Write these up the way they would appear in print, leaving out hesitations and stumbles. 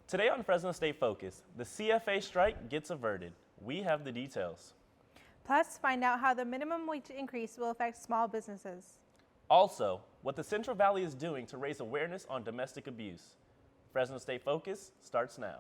Today on Fresno State Focus, the CFA strike gets averted. We have the details. Plus, find out how the minimum wage increase will affect small businesses. Also, what the Central Valley is doing to raise awareness on domestic abuse. Fresno State Focus starts now.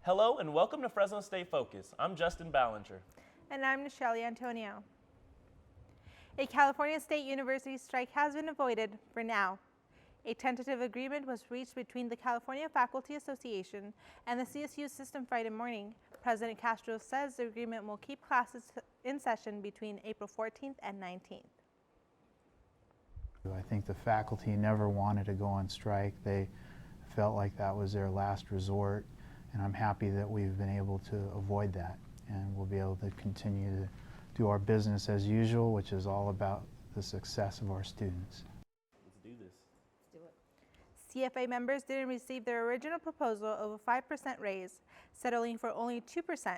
Hello and welcome to Fresno State Focus. I'm Justin Ballinger. And I'm Nichelle Antonio. A California State University strike has been avoided for now. A tentative agreement was reached between the California Faculty Association and the CSU system Friday morning. President Castro says the agreement will keep classes in session between April 14th and 19th. I think the faculty never wanted to go on strike. They felt like that was their last resort. And I'm happy that we've been able to avoid that, and we'll be able to continue to do our business as usual, which is all about the success of our students. Let's do this. Let's do it. CFA members didn't receive their original proposal of a 5% raise, settling for only 2%.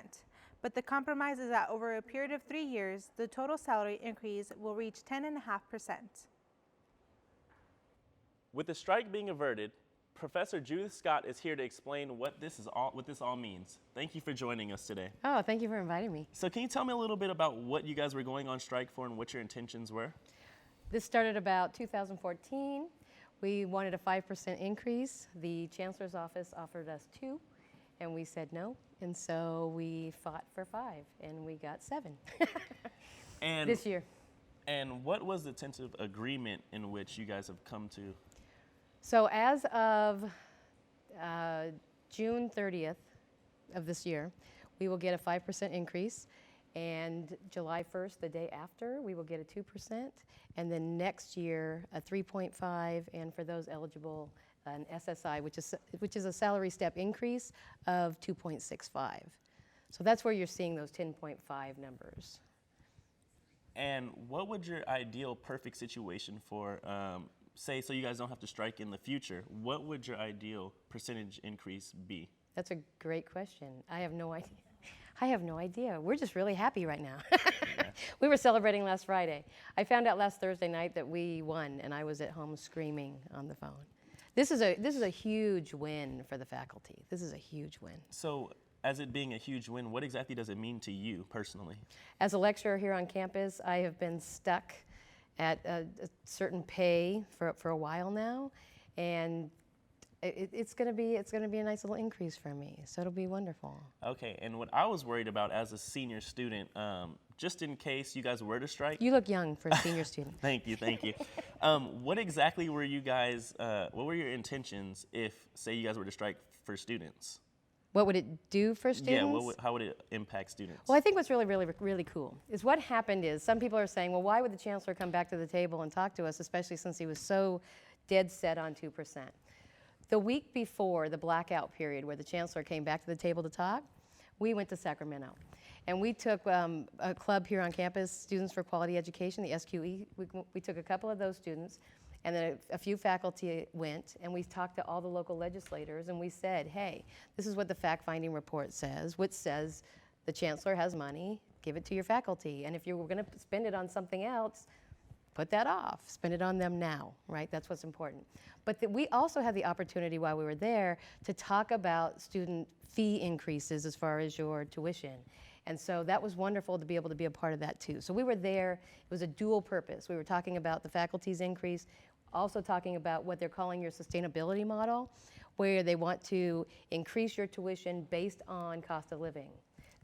But the compromise is that over a period of 3 years, the total salary increase will reach 10.5%. With the strike being averted, Professor Judith Scott is here to explain what this all means. Thank you for joining us today. Oh, thank you for inviting me. So can you tell me a little bit about what you guys were going on strike for and what your intentions were? This started about 2014. We wanted a 5% increase. The chancellor's office offered us 2, and we said no. And so we fought for 5, and we got 7 and this year. And what was the tentative agreement in which you guys have come to? So as of June 30th of this year, we will get a 5% increase, and July 1st, the day after, we will get a 2%, and then next year a 3.5, and for those eligible, an SSI, which is a salary step increase of 2.65. So that's where you're seeing those 10.5 numbers. And what would your ideal perfect situation for say, so you guys don't have to strike in the future, what would your ideal percentage increase be? That's a great question. I have no idea. I have no idea. We're just really happy right now. Yeah. We were celebrating last Friday. I found out last Thursday night that we won, and I was at home screaming on the phone. This is a huge win for the faculty. This is a huge win. So, as it being a huge win, what exactly does it mean to you personally? As a lecturer here on campus, I have been stuck at a certain pay for a while now, and it's going to be a nice little increase for me. So it'll be wonderful. Okay, and what I was worried about as a senior student, just in case you guys were to strike. You look young for a senior student. Thank you, thank you. What exactly were you guys? What were your intentions if, say, you guys were to strike for students? What would it do for students? Yeah, how would it impact students? Well, I think what's really cool is what happened is some people are saying, well, why would the chancellor come back to the table and talk to us, especially since he was so dead set on 2%. The week before the blackout period where the chancellor came back to the table to talk, we went to Sacramento. And we took a club here on campus, Students for Quality Education, the SQE. We took a couple of those students, and then a few faculty went, and we talked to all the local legislators, and we said, hey, this is what the fact-finding report says, which says the chancellor has money, give it to your faculty. And if you were going to spend it on something else, put that off. Spend it on them now, right? That's what's important. But we also had the opportunity while we were there to talk about student fee increases as far as your tuition. And so that was wonderful to be able to be a part of that too. So we were there, it was a dual purpose. We were talking about the faculty's increase, also talking about what they're calling your sustainability model, where they want to increase your tuition based on cost of living,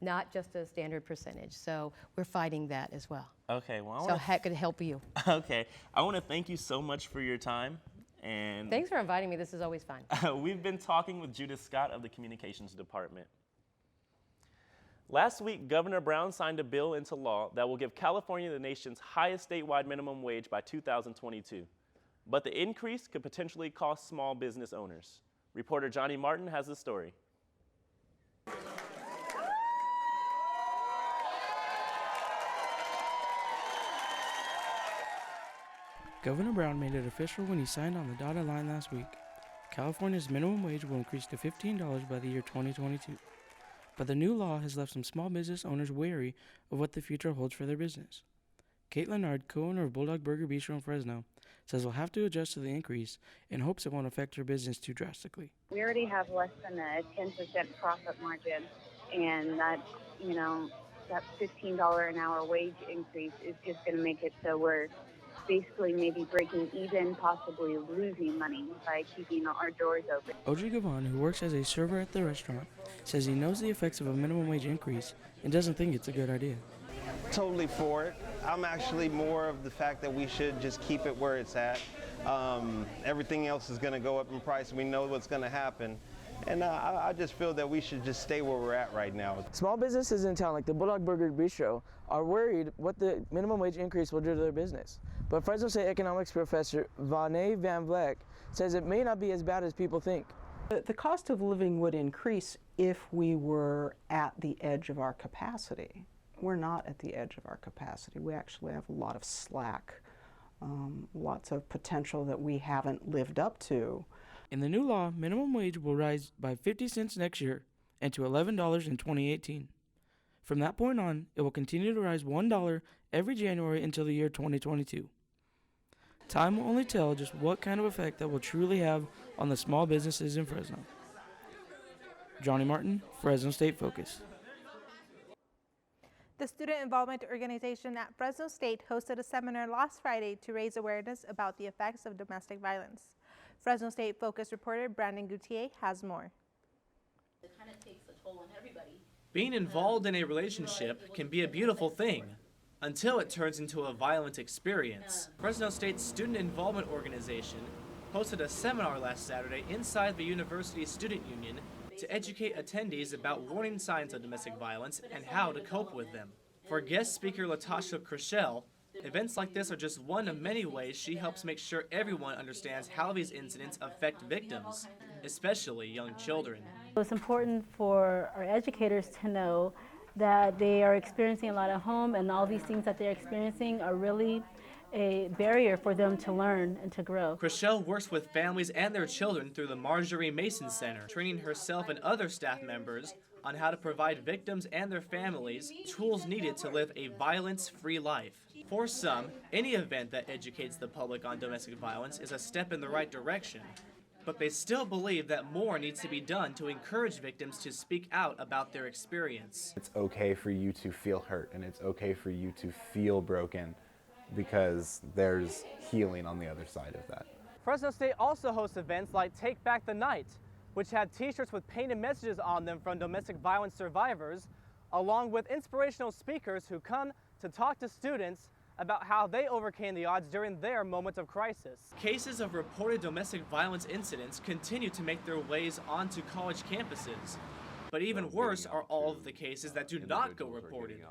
not just a standard percentage. So we're fighting that as well. Okay, well, so how could it help you? Okay, I want to thank you so much for your time. And thanks for inviting me. This is always fun. We've been talking with Judith Scott of the Communications Department. Last week, Governor Brown signed a bill into law that will give California the nation's highest statewide minimum wage by 2022. But the increase could potentially cost small business owners. Reporter Johnny Martin has the story. Governor Brown made it official when he signed on the dotted line last week. California's minimum wage will increase to $15 by the year 2022. But the new law has left some small business owners wary of what the future holds for their business. Kate Leonard, co-owner of Bulldog Burger Bistro in Fresno, says we'll have to adjust to the increase in hopes it won't affect her business too drastically. We already have less than a 10% profit margin, and that $15 an hour wage increase is just going to make it so we're basically maybe breaking even, possibly losing money by keeping our doors open. Audrey Gavon, who works as a server at the restaurant, says he knows the effects of a minimum wage increase and doesn't think it's a good idea. Totally for it. I'm actually more of the fact that we should just keep it where it's at. Everything else is going to go up in price. We know what's going to happen. And I just feel that we should just stay where we're at right now. Small businesses in town, like the Bulldog Burger Bistro, are worried what the minimum wage increase will do to their business. But Fresno State economics professor Vonne Van Vleck says it may not be as bad as people think. The cost of living would increase if we were at the edge of our capacity. We're not at the edge of our capacity. We actually have a lot of slack, lots of potential that we haven't lived up to. In the new law, minimum wage will rise by 50 cents next year and to $11 in 2018. From that point on, it will continue to rise $1 every January until the year 2022. Time will only tell just what kind of effect that will truly have on the small businesses in Fresno. Johnny Martin, Fresno State Focus. The Student Involvement Organization at Fresno State hosted a seminar last Friday to raise awareness about the effects of domestic violence. Fresno State Focus reporter Brandon Gutierrez has more. It kind of takes a toll on everybody. Being involved in a relationship can be a beautiful thing until it turns into a violent experience. Fresno State's Student Involvement Organization hosted a seminar last Saturday inside the university's student union to educate attendees about warning signs of domestic violence and how to cope with them. For guest speaker Latasha Krischel, events like this are just one of many ways she helps make sure everyone understands how these incidents affect victims, especially young children. It's important for our educators to know that they are experiencing a lot at home, and all these things that they're experiencing are really a barrier for them to learn and to grow. Krischel works with families and their children through the Marjorie Mason Center, training herself and other staff members on how to provide victims and their families tools needed to live a violence-free life. For some, any event that educates the public on domestic violence is a step in the right direction, but they still believe that more needs to be done to encourage victims to speak out about their experience. It's okay for you to feel hurt, and it's okay for you to feel broken, because there's healing on the other side of that. Fresno State also hosts events like Take Back the Night, which had t-shirts with painted messages on them from domestic violence survivors, along with inspirational speakers who come to talk to students about how they overcame the odds during their moments of crisis. Cases of reported domestic violence incidents continue to make their ways onto college campuses, but even worse are all of the cases that do not go reported.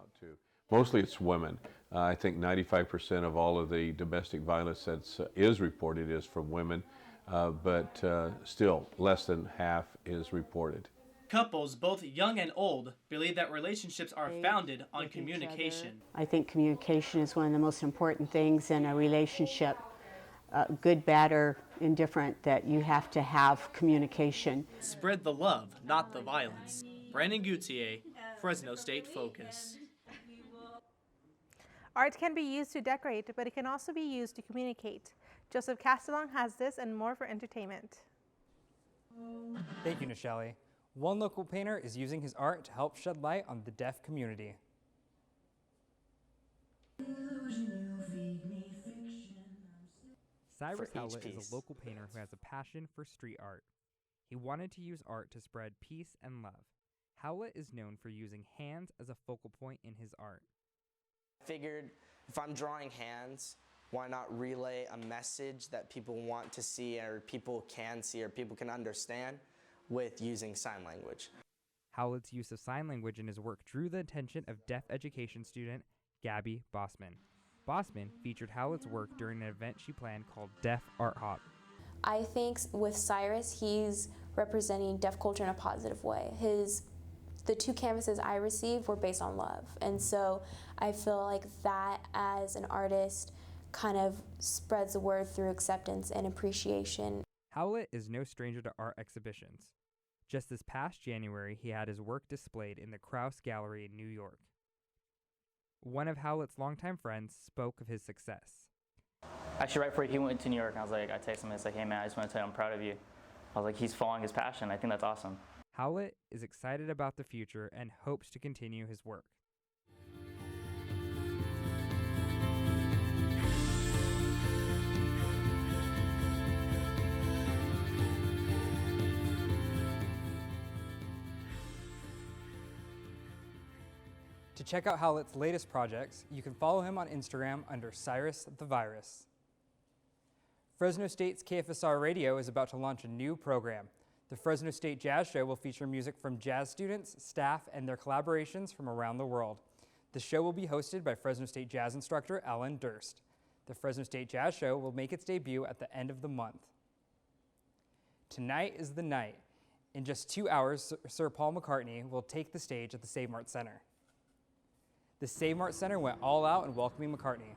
Mostly it's women. I think 95% of all of the domestic violence that is reported is from women, but still less than half is reported. Couples, both young and old, believe that relationships are founded on communication. I think communication is one of the most important things in a relationship, good, bad, or indifferent, that you have to have communication. Spread the love, not the violence. Brandon Gutierrez, Fresno State Focus. Art can be used to decorate, but it can also be used to communicate. Joseph Castellon has this and more for entertainment. Thank you, Nichelle. One local painter is using his art to help shed light on the deaf community. Cyrus Howlett is a local painter who has a passion for street art. He wanted to use art to spread peace and love. Howlett is known for using hands as a focal point in his art. I figured if I'm drawing hands, why not relay a message that people want to see, or people can see, or people can understand with using sign language. Howlett's use of sign language in his work drew the attention of deaf education student Gabby Bossman. Bossman featured Howlett's work during an event she planned called Deaf Art Hop. I think with Cyrus, he's representing deaf culture in a positive way. The two canvases I received were based on love, and so I feel like that as an artist kind of spreads the word through acceptance and appreciation. Howlett is no stranger to art exhibitions. Just this past January, he had his work displayed in the Krause Gallery in New York. One of Howlett's longtime friends spoke of his success. Actually, right before he went to New York, I texted him, I was like, hey man, I just want to tell you I'm proud of you. I was like, he's following his passion. I think that's awesome. Howlett is excited about the future and hopes to continue his work. To check out Howlett's latest projects, you can follow him on Instagram under Cyrus the Virus. Fresno State's KFSR Radio is about to launch a new program. The Fresno State Jazz Show will feature music from jazz students, staff, and their collaborations from around the world. The show will be hosted by Fresno State jazz instructor Alan Durst. The Fresno State Jazz Show will make its debut at the end of the month. Tonight is the night. In just 2 hours, Sir Paul McCartney will take the stage at the Save Mart Center. The Save Mart Center went all out in welcoming McCartney.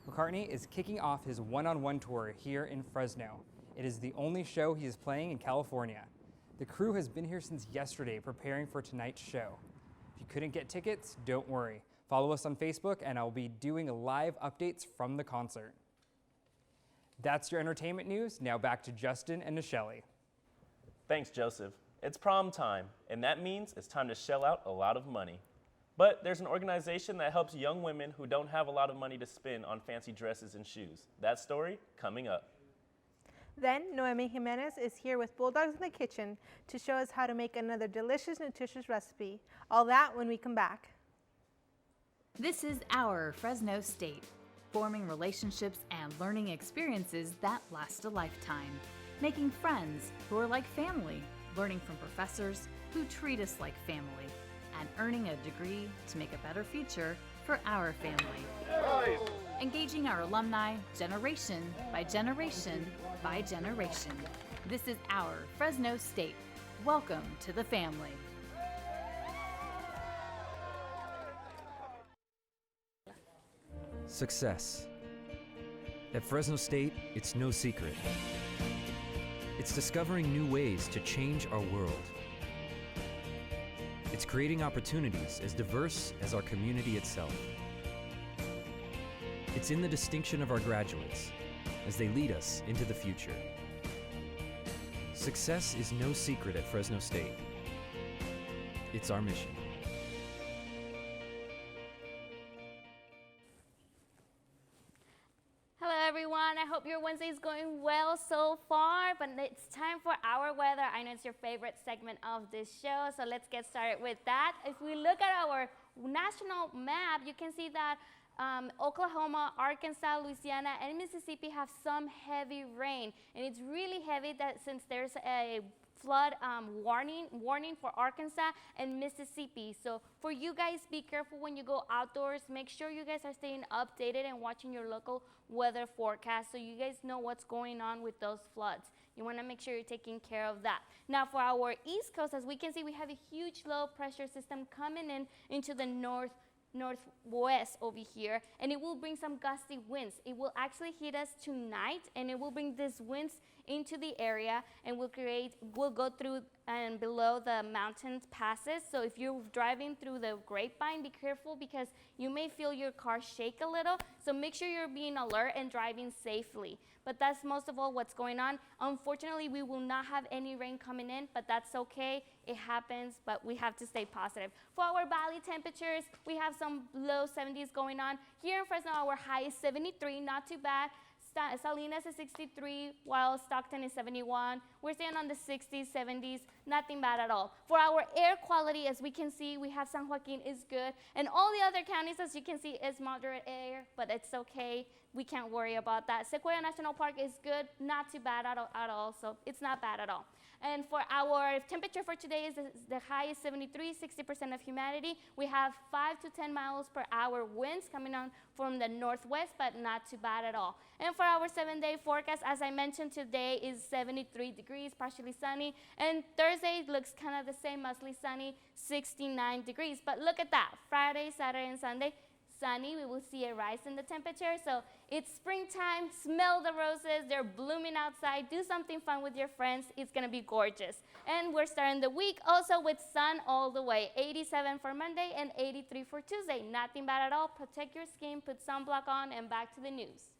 McCartney is kicking off his one-on-one tour here in Fresno. It is the only show he is playing in California. The crew has been here since yesterday preparing for tonight's show. If you couldn't get tickets, don't worry. Follow us on Facebook and I'll be doing live updates from the concert. That's your entertainment news. Now back to Justin and Nichelle. Thanks, Joseph. It's prom time, and that means it's time to shell out a lot of money. But there's an organization that helps young women who don't have a lot of money to spend on fancy dresses and shoes. That story coming up. Then Noemi Jimenez is here with Bulldogs in the Kitchen to show us how to make another delicious, nutritious recipe. All that when we come back. This is our Fresno State, forming relationships and learning experiences that last a lifetime, making friends who are like family, learning from professors who treat us like family, and earning a degree to make a better future for our family. Engaging our alumni generation by generation by generation. This is our Fresno State. Welcome to the family. Success. At Fresno State, it's no secret. It's discovering new ways to change our world. It's creating opportunities as diverse as our community itself. It's in the distinction of our graduates as they lead us into the future. Success is no secret at Fresno State. It's our mission. Hello everyone, I hope your Wednesday is going well so far, but it's time for our weather. I know it's your favorite segment of this show, so let's get started with that. If we look at our national map, you can see that Oklahoma, Arkansas, Louisiana, and Mississippi have some heavy rain, and it's really heavy that since there's a flood warning for Arkansas and Mississippi. So for you guys, be careful when you go outdoors. Make sure you guys are staying updated and watching your local weather forecast so you guys know what's going on with those floods. You want to make sure you're taking care of that. Now for our East Coast, as we can see, we have a huge low pressure system coming in into the northwest over here, and it will bring some gusty winds. It will actually hit us tonight, and it will bring these winds into the area, and will go through and below the mountain passes. So if you're driving through the Grapevine, be careful because you may feel your car shake a little. So make sure you're being alert and driving safely. But that's most of all what's going on. Unfortunately, we will not have any rain coming in, but that's okay. It happens, but we have to stay positive. For our valley temperatures, we have some low 70s going on. Here in Fresno, our high is 73, not too bad. Salinas is 63, while Stockton is 71. We're staying on the 60s, 70s, nothing bad at all. For our air quality, as we can see, we have San Joaquin is good, and all the other counties, as you can see, is moderate air, but it's okay. We can't worry about that. Sequoia National Park is good, not too bad at all, so it's not bad at all. And for our temperature for today, is the high is 73, 60% of humidity. We have 5 to 10 miles per hour winds coming on from the northwest, but not too bad at all. And for our 7-day forecast, as I mentioned, today is 73 degrees, partially sunny. And Thursday looks kind of the same, mostly sunny, 69 degrees. But look at that, Friday, Saturday, and Sunday, sunny. We will see a rise in the temperature. So it's springtime. Smell the roses. They're blooming outside. Do something fun with your friends. It's going to be gorgeous. And we're starting the week also with sun all the way. 87 for Monday and 83 for Tuesday. Nothing bad at all. Protect your skin. Put sunblock on. And back to the news.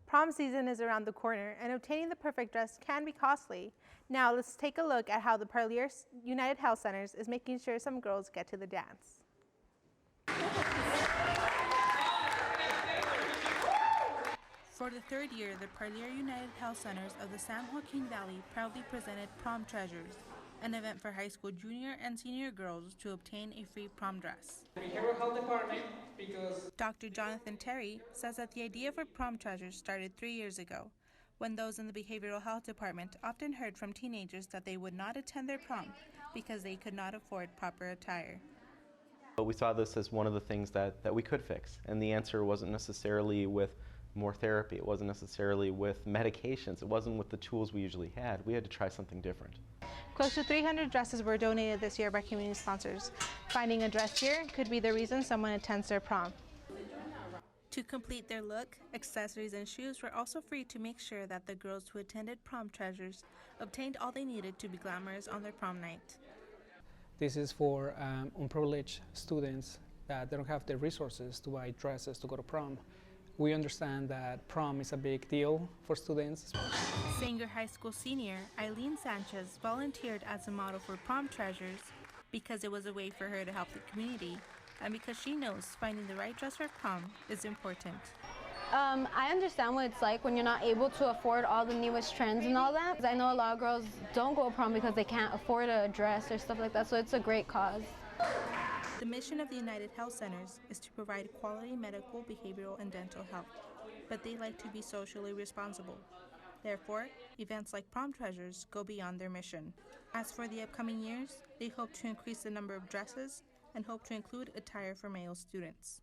Prom season is around the corner, and obtaining the perfect dress can be costly. Now let's take a look at how the Parlier United Health Centers is making sure some girls get to the dance. For the third year, the Parlier United Health Centers of the San Joaquin Valley proudly presented Prom Treasures, an event for high school junior and senior girls to obtain a free prom dress. Dr. Jonathan Terry says that the idea for Prom Treasures started 3 years ago, when those in the behavioral health department often heard from teenagers that they would not attend their prom because they could not afford proper attire. But we saw this as one of the things that we could fix, and the answer wasn't necessarily with more therapy, it wasn't necessarily with medications, it wasn't with the tools we usually had. We had to try something different. Close to 300 dresses were donated this year by community sponsors. Finding a dress here could be the reason someone attends their prom. To complete their look, accessories and shoes were also free to make sure that the girls who attended Prom Treasures obtained all they needed to be glamorous on their prom night. This is for unprivileged students that they don't have the resources to buy dresses to go to prom. We understand that prom is a big deal for students. Sanger High School senior Eileen Sanchez volunteered as a model for Prom Treasures because it was a way for her to help the community and because she knows finding the right dress for prom is important. I understand what it's like when you're not able to afford all the newest trends and all that. I know a lot of girls don't go to prom because they can't afford a dress or stuff like that, so it's a great cause. The mission of the United Health Centers is to provide quality medical, behavioral, and dental health, but they like to be socially responsible. Therefore, events like Prom Treasures go beyond their mission. As for the upcoming years, they hope to increase the number of dresses and hope to include attire for male students.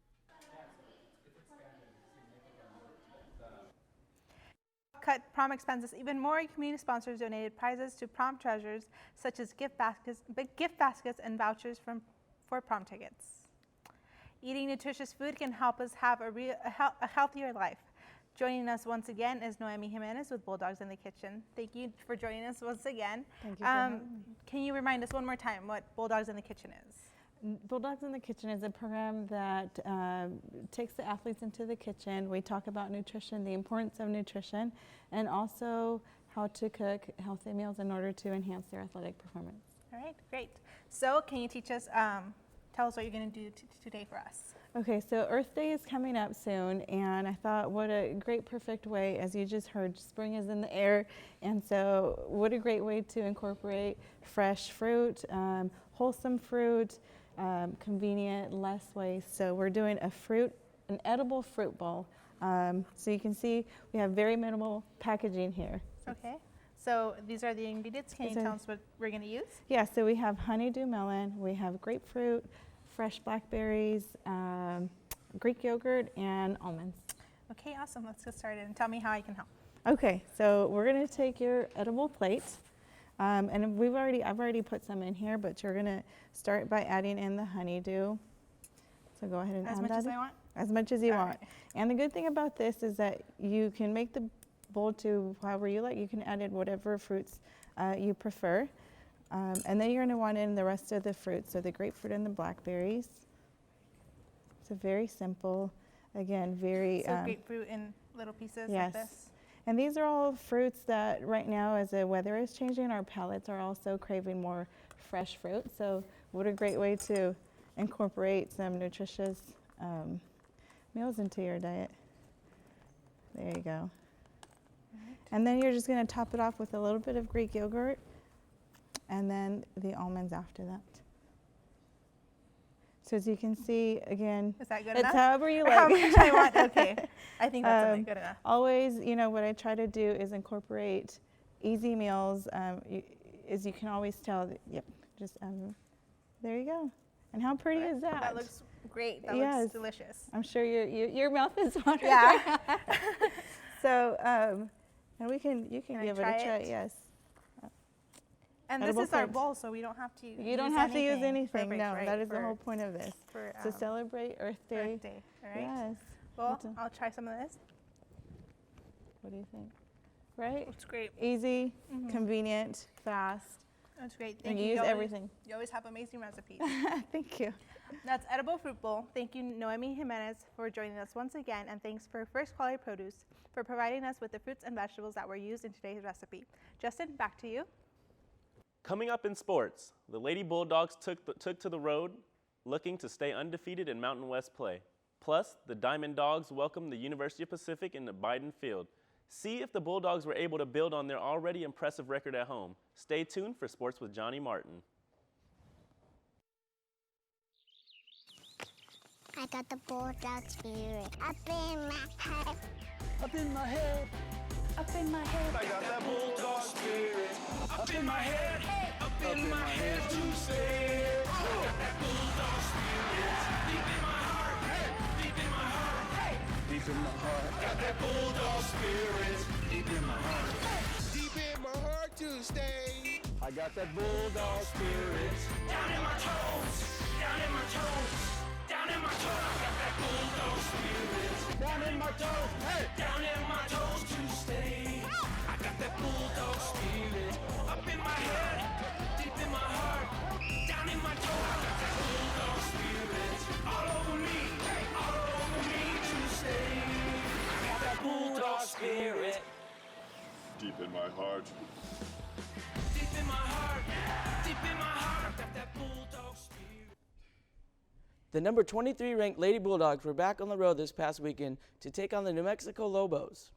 Cut prom expenses even more, community sponsors donated prizes to Prom Treasures, such as gift baskets and vouchers for prom tickets. Eating nutritious food can help us have a healthier life. Joining us once again is Noemi Jimenez with Bulldogs in the Kitchen. Thank you for joining us once again. Thank you for having me. Can you remind us one more time what Bulldogs in the Kitchen is? Bulldogs in the Kitchen is a program that takes the athletes into the kitchen. We talk about nutrition, the importance of nutrition, and also how to cook healthy meals in order to enhance their athletic performance. All right, great. So can you teach us, tell us what you're going to do today for us? Okay, so Earth Day is coming up soon, and I thought what a great perfect way, as you just heard, spring is in the air, and so what a great way to incorporate fresh fruit, wholesome fruit, convenient, less waste. So we're doing an edible fruit bowl. So you can see we have very minimal packaging here. Okay, so these are the ingredients. Can you tell us what we're going to use? Yeah, so we have honeydew melon, we have grapefruit, fresh blackberries, Greek yogurt, and almonds. Okay, awesome. Let's get started and tell me how I can help. Okay, so we're going to take your edible plate. And I've already put some in here, but you're going to start by adding in the honeydew. So go ahead and add that. As much as I want? As much as you want. And the good thing about this is that you can make the bowl to however you like. You can add in whatever fruits you prefer. And then you're going to want in the rest of the fruits, so the grapefruit and the blackberries. So very simple. Again, very... So grapefruit in little pieces yes. like this? And these are all fruits that right now, as the weather is changing, our palates are also craving more fresh fruit. So what a great way to incorporate some nutritious meals into your diet. There you go. Right. And then you're just going to top it off with a little bit of Greek yogurt and then the almonds after that. So as you can see, again, is that good it's enough? however you like. How much I want, okay. I think that's good enough. Always, what I try to do is incorporate easy meals. As you can always tell, just there you go. And how pretty is that? That looks great. That looks delicious. I'm sure your mouth is watering. Yeah. So, and you can give it a try. Yes. And this edible is our fruits. bowl, so we don't have to You don't have to use anything. Perfect, No, right, that is the for- whole point of this. for, To celebrate Earth Day. Earth Day, all right? Yes. Well, It's a- I'll try some of this. What do you think? Right? It's great. Easy, Mhm. convenient, fast. That's great. And Thank you you. use always- everything. You always have amazing recipes. Thank you. That's Edible Fruit Bowl. Thank you, Noemi Jimenez, for joining us once again, and thanks for First Quality Produce for providing us with the fruits and vegetables that were used in today's recipe. Justin, back to you. Coming up in sports, the Lady Bulldogs took to the road looking to stay undefeated in Mountain West play. Plus, the Diamond Dogs welcomed the University of Pacific into Biden Field. See if the Bulldogs were able to build on their already impressive record at home. Stay tuned for Sports with Johnny Martin. I got the bulldog spirit up in my head. Up in my head. Up in my head. I got that bulldog spirit. Up in my head. Up in my head to say. I got that bulldog spirit. Deep in my heart. Deep in my heart. Deep in my heart. Got that bulldog spirit. Deep in my heart. Deep in my heart to stay. I got that bulldog spirit. Down in my toes. Down in my toes. Down in my toes. I got that bulldog spirit. Down in my toes. Hey. Down in my toes to stay. I got that bulldog spirit. Up in my head. Deep in my heart. Down in my toes. I got that bulldog spirit. All over me. All over me to stay. I got that bulldog spirit. Deep in my heart. Deep in my heart. Deep in my heart. I got that bulldog spirit. The number 23 ranked Lady Bulldogs were back on the road this past weekend to take on the New Mexico Lobos.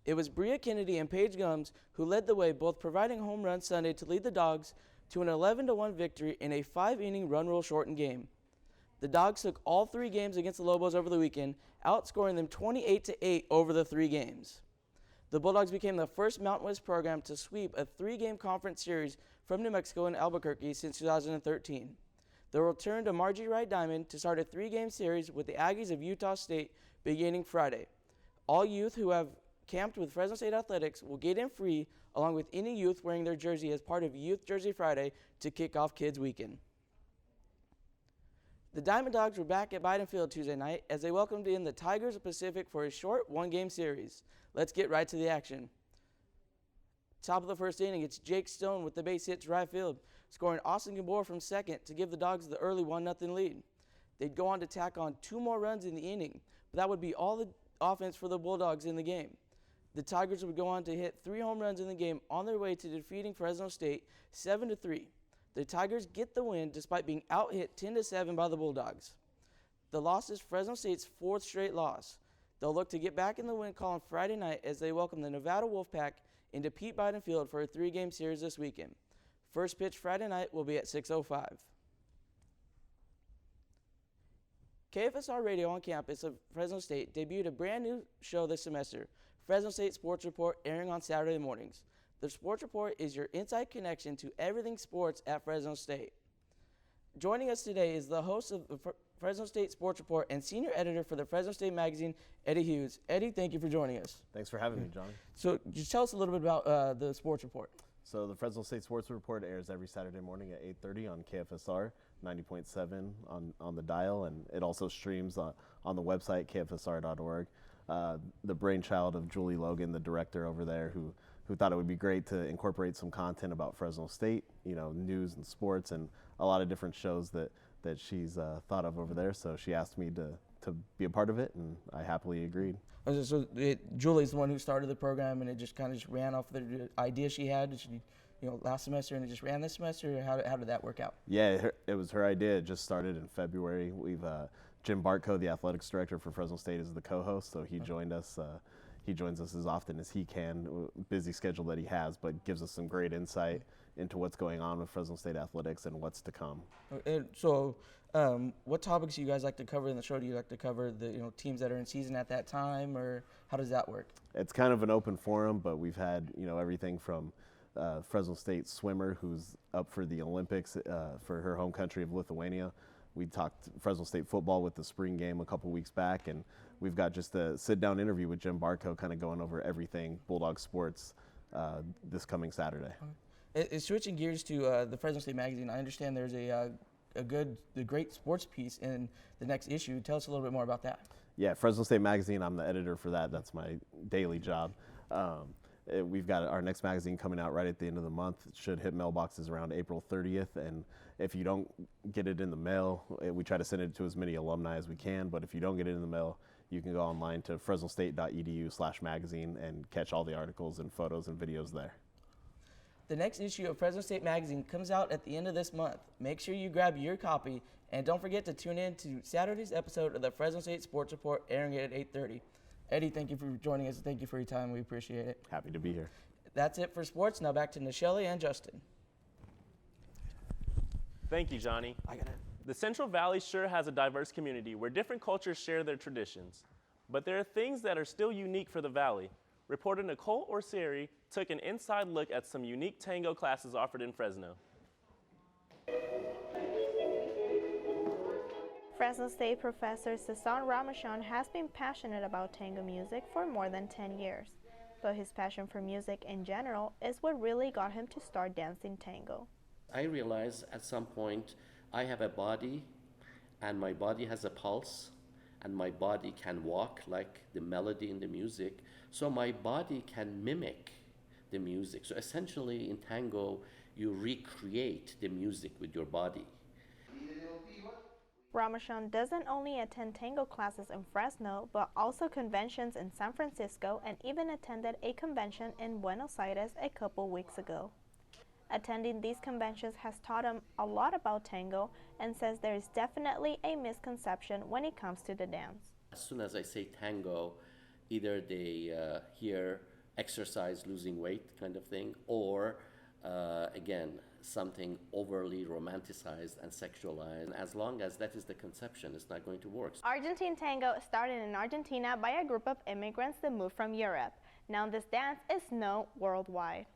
It was Bria Kennedy and Paige Gums who led the way, both providing home runs Sunday to lead the Dogs to an 11-1 victory in a 5-inning run rule shortened game. The Dogs took all 3 games against the Lobos over the weekend, outscoring them 28-8 over the 3 games. The Bulldogs became the first Mountain West program to sweep a 3-game conference series from New Mexico and Albuquerque since 2013. They'll return to Margie Wright Diamond to start a 3-game series with the Aggies of Utah State beginning Friday. All youth who have camped with Fresno State Athletics will get in free, along with any youth wearing their jersey as part of Youth Jersey Friday to kick off Kids Weekend. The Diamond Dogs were back at Biden Field Tuesday night as they welcomed in the Tigers of Pacific for a short 1-game series. Let's get right to the action. Top of the first inning, it's Jake Stone with the base hit to right field, scoring Austin Gabor from second to give the Dogs the early 1-0 lead. They'd go on to tack on 2 more runs in the inning, but that would be all the offense for the Bulldogs in the game. The Tigers would go on to hit 3 home runs in the game on their way to defeating Fresno State 7-3. The Tigers get the win despite being out-hit 10-7 by the Bulldogs. The loss is Fresno State's 4th straight loss. They'll look to get back in the win column Friday night as they welcome the Nevada Wolfpack into Pete Biden Field for a 3-game series this weekend. First pitch Friday night will be at 6:05. KFSR Radio on campus of Fresno State debuted a brand new show this semester, Fresno State Sports Report, airing on Saturday mornings. The Sports Report is your inside connection to everything sports at Fresno State. Joining us today is the host of the Fresno State Sports Report and senior editor for the Fresno State Magazine, Eddie Hughes. Eddie, thank you for joining us. Thanks for having me, Johnny. So just tell us a little bit about the Sports Report. So the Fresno State Sports Report airs every Saturday morning at 8:30 on KFSR 90.7 on the dial, and it also streams on the website kfsr.org. The brainchild of Julie Logan, the director over there, who thought it would be great to incorporate some content about Fresno State, news and sports, and a lot of different shows that she's thought of over there. So she asked me to be a part of it, and I happily agreed. So Julie's the one who started the program, and it just kind of ran off the idea she had. She, last semester, and it just ran this semester. Or how did that work out? Yeah, it was her idea. It just started in February. We've Jim Bartko, the athletics director for Fresno State, is the co-host, so he joined us. He joins us as often as he can. Busy schedule that he has, but gives us some great insight into what's going on with Fresno State athletics and what's to come. And so, what topics do you guys like to cover in the show? Do you like to cover the teams that are in season at that time, or how does that work? It's kind of an open forum, but we've had everything from Fresno State swimmer who's up for the Olympics for her home country of Lithuania. We talked Fresno State football with the spring game a couple weeks back, and we've got just a sit-down interview with Jim Bartko, kind of going over everything Bulldog sports this coming Saturday. Switching gears to the Fresno State Magazine, I understand there's a great sports piece in the next issue. Tell us a little bit more about that. Yeah, Fresno State Magazine, I'm the editor for that. That's my daily job. We've got our next magazine coming out right at the end of the month. It should hit mailboxes around April 30th. And if you don't get it in the mail, we try to send it to as many alumni as we can. But if you don't get it in the mail, you can go online to fresnostate.edu/magazine and catch all the articles and photos and videos there. The next issue of Fresno State Magazine comes out at the end of this month. Make sure you grab your copy, and don't forget to tune in to Saturday's episode of the Fresno State Sports Report, airing at 8:30. Eddie, thank you for joining us. Thank you for your time. We appreciate it. Happy to be here. That's it for sports. Now back to Nichelle and Justin. Thank you, Johnny. The Central Valley sure has a diverse community where different cultures share their traditions. But there are things that are still unique for the Valley. Reporter Nicole Orsieri took an inside look at some unique tango classes offered in Fresno. Fresno State professor Cesar Ramachon has been passionate about tango music for more than 10 years. But his passion for music in general is what really got him to start dancing tango. I realized at some point I have a body, and my body has a pulse, and my body can walk like the melody in the music, so my body can mimic the music. So essentially in tango, you recreate the music with your body. Ramachon doesn't only attend tango classes in Fresno, but also conventions in San Francisco, and even attended a convention in Buenos Aires a couple weeks ago. Attending these conventions has taught him a lot about tango, and says there is definitely a misconception when it comes to the dance. As soon as I say tango, either they hear exercise, losing weight kind of thing, or again, something overly romanticized and sexualized. As long as that is the conception, it's not going to work. Argentine tango started in Argentina by a group of immigrants that moved from Europe. Now this dance is known worldwide.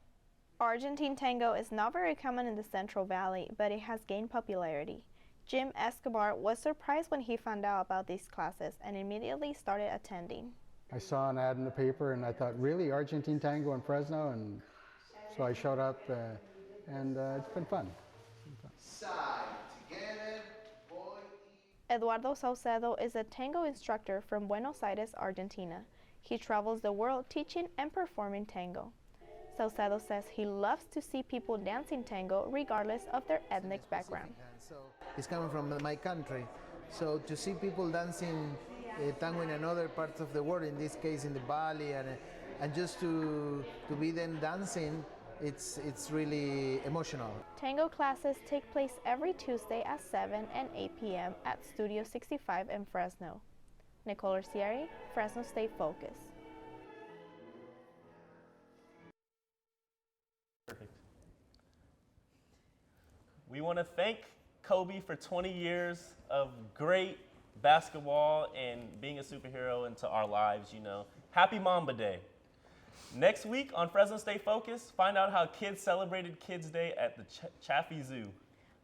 Argentine tango is not very common in the Central Valley, but it has gained popularity. Jim Escobar was surprised when he found out about these classes and immediately started attending. I saw an ad in the paper and I thought, really, Argentine tango in Fresno? And so I showed up and it's been fun. Eduardo Saucedo is a tango instructor from Buenos Aires, Argentina. He travels the world teaching and performing tango. Saucedo says he loves to see people dancing tango regardless of their ethnic background. It's coming from my country, so to see people dancing tango in another parts of the world, in this case in the Valley, and just to be them dancing, it's really emotional. Tango classes take place every Tuesday at 7 and 8 p.m. at Studio 65 in Fresno. Nicole Orsieri, Fresno State Focus. Perfect. We want to thank Kobe for 20 years of great basketball and being a superhero into our lives, you know. Happy Mamba Day. Next week on Fresno State Focus, find out how kids celebrated Kids Day at the Chaffee Zoo.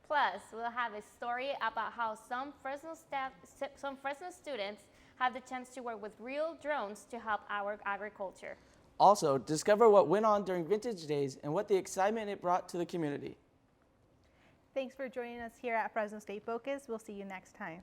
Plus, we'll have a story about how some Fresno students have the chance to work with real drones to help our agriculture. Also, discover what went on during Vintage Days and what the excitement it brought to the community. Thanks for joining us here at Fresno State Focus. We'll see you next time.